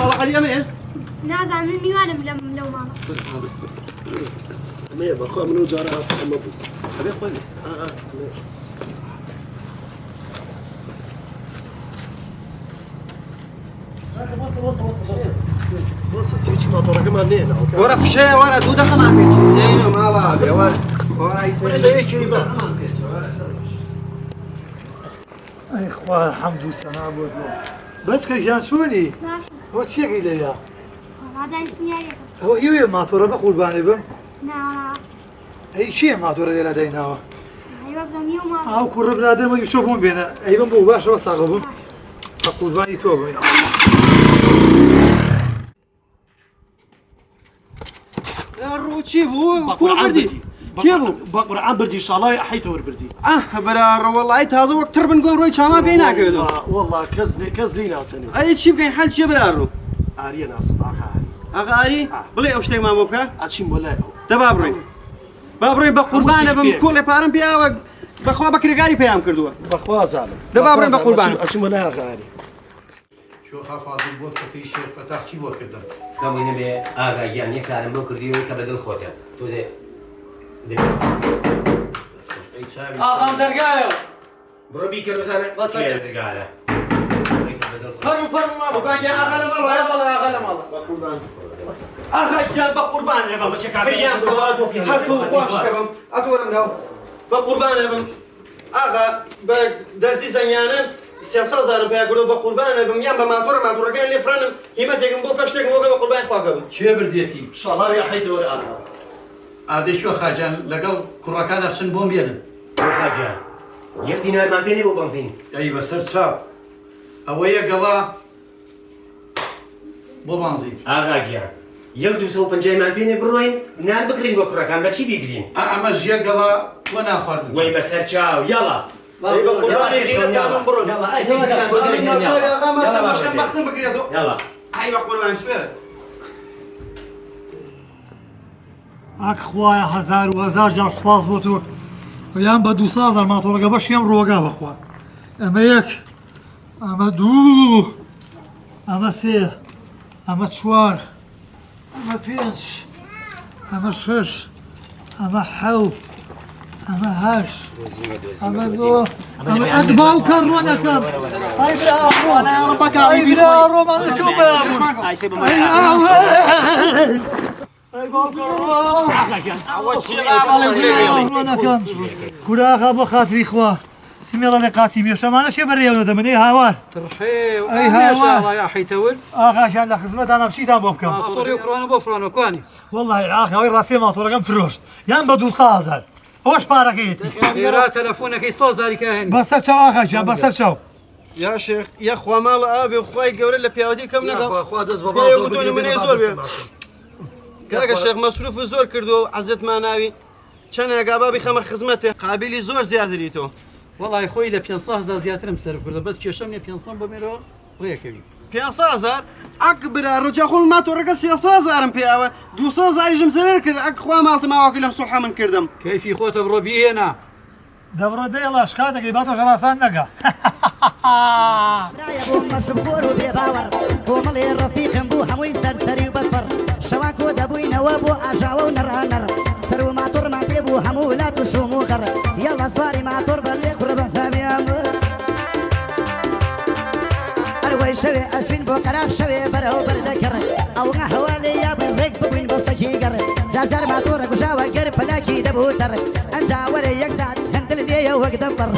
ماڵە قەلی ئەمەیە؟ نازانم میوانم لەو ماڵە. ئەمەیە بەخوا منەوە جارە هاتم ئەمە بوو. ئەبێ خۆی بۆسە سویچی ماتۆڕەکەمان نێنە وەرە فشەیە وەرە دوو دەقەمان پێچی سێنە ماڵە بێ وەرای سێنەیەکی بە ئەی خوا حەمد و سەنا بۆ تۆ بەچکە ژیان چۆنی؟ ئەوە چیەکەی لەیا؟ ئەوە هیوێ ماتۆڕە بە قوربانی بم؟ ئەی چییە ماتۆڕە لێرە دایناوە؟ ئاو کوڕە برادرمە شۆ بۆم بێنە ئەی بم بۆ باشەوە ساغە بم بە قوربانی تۆ بم. ڕووچی بوو کوڕ بردی کێ بوو؟ بە قورعان بردی شاڵای حیتەوە بردی. بەرە وەڵی تازە وەکتر بن گۆم ڕۆی چاما پێی ناکەوێتەوە. وەڵا کەس لی ناسێنێ. ئەی چی بکەین حەل چیە برارڕوو؟ ئاریە ناسم ئاخاری. ئاغاری بڵێ ئەو شتێکمان بۆ بکە؟ ئاچیم بۆ لای ئەو. دەبا بڕۆین. با بڕۆین بە قوربانە بم کۆڵێ پارەم پیاوە بەخوا بە کرێگاری پێیان کردووە. بەخوا زانم. دەبا بڕۆین بە قوربان. ئاچیم بۆ لای ئاغاری. شو خافازی بۆ سەکەی شێخ فەتاح چی بۆ کردن؟ خەمووی نەبێ ئاغاگیان یەک کارم بۆ کردیەوەی کە بەدڵ خۆتە تۆزێ ئاغام دەرگایە بڕۆ بیکەرۆزانە دەرگایە فەرمو فەرمو ما قوربانگیان ئاغا لە ماڵە؟ بەڵێ ئاغا لە ماڵە. بە قوربان. ئاغاگیان بە قوربانێ بم. هەرتوو خۆشکە بم. ئەتوەرم ناو. بە قوربانێ بم. ئاغا بە دەرزی زەنیانن 300,000 پێیا کردو بە قوربانە بم یان بە ماتۆڕەکان لێ فرانم هیمەتێکم بۆ پەشتێکم وەگە بە قوربانی خواکە بم. کوێ بردێتی؟ شاڵاوی حیتەوە ئاغا. ئادەی چوە خاجان لەگەڵ کوڕەکانە بچن بۆم بێنن. خاجان یەک دینارمان پێ نێ بۆ بەنزین. ئەی بەسەر چاو ئەوە یەکەڵا بۆ بانزین. ئاغاگیان 1,250مان پێ نێ بڕۆین نان بکڕین بۆ کوڕەکان بە چی بیگرین؟ ئەمەش یەکەڵا وە ناخواردن. وەی بەسەر چاو یاڵا بە قوربانی ژینەتانم بڕۆن. بەختم بکرێتەوە. یاڵا ئای بە قوربانی سوێرە. ئاک خوایە هەزار و هەزار جار سپاس بۆ تۆ یان بە 200,000 ماتۆڕەکە بەشیان ڕۆگا بەخوا. ئەمە یەک ئەمە دوو ئەمە سێ ئەمە چوار ئەمە پێنج ئەمە شەش ئەمە حەوت ئەمە هەشت ئەمە دۆ ئەمە ئەد باوکە ڕۆنەکەم ئەی برا ڕۆنە بەکاری برا ڕۆمانە چۆ بەیابوون ئەی باوکە ڕۆنەکەم کوراغا بۆ خاتری خوا سمێڵە لە قاچی مێشەمانە شێ بەڕێونە دەمنەی هاوار ئەی هاوار حیتەول ئاغاشیان لە خزمەتانە بچیتان بۆ بکەم ماتۆڕی و کوڕانە بۆ فڕانەکانی. وەڵڵاهی ئاخەوەی ڕاستی ماتۆڕەکەم فرۆشت یان بە 200,000 ئەوەش پارەکەیەتی خێرا تەلەفۆنەکەی 100,000 کە هێن. بەسەر چاو ئاغاجیان بەسەر چاو یا شێخ یا خوا ماڵە ئابێ خوای گەورە لە پیاوەتی کەم نەکەم. خوا دەست بە پێوتۆنی منێ زۆر بێ. کاکە شێخ مەسروف زۆر کردو عەزەتمان ناوی چەند ئەگابابی خەمە خزمەتێ قابلی زۆر زیادریتەوە. وەڵای خۆی لە 500,000 زیاترم سەرف کردە بەس کێشەم نیە 500 بۆ مێرەوە ڕێکەوی. 500,000 ئەک برا ڕۆجا خۆم ماتۆڕەکە 300,000م پێیاوە 200,000ژم سەرێر کرد ئەک خوا ماڵتە ماواکە لەم سوڵحە من کردم. کەیفی خۆتە بڕۆ بیهێنا. دەبڕۆ دەیڵا شکاتێکی باتۆ غەراسان نەگا بۆ مەشبخۆر و بێباوەڕ کۆمەڵێ ڕەفیقم بوو هەمووی سەرسەری و بەسپەر شەوان کۆ دەبووینەوە بۆ ئاژاوە و نەڕانەر سەر و ماتۆڕمان پێ بوو هەموو وڵات و شوم و غەڕ یاڵا سواری ماتۆڕ بەلێ خوڕە بە فەمیان ئەروەی شەوێ ئەچین بۆ قەراق شەوێ بەرەو بەردەکەڕ ئەوغا هەوا لێ یابن ڕێک ببووین بۆ سەجیگەڕ جاجار ماتۆڕە گوژاوە گەر پەلاکی دەبوو تەڕ ئەنجا وەرە یەک ساعت هەندل لێیە وەک دەبڕ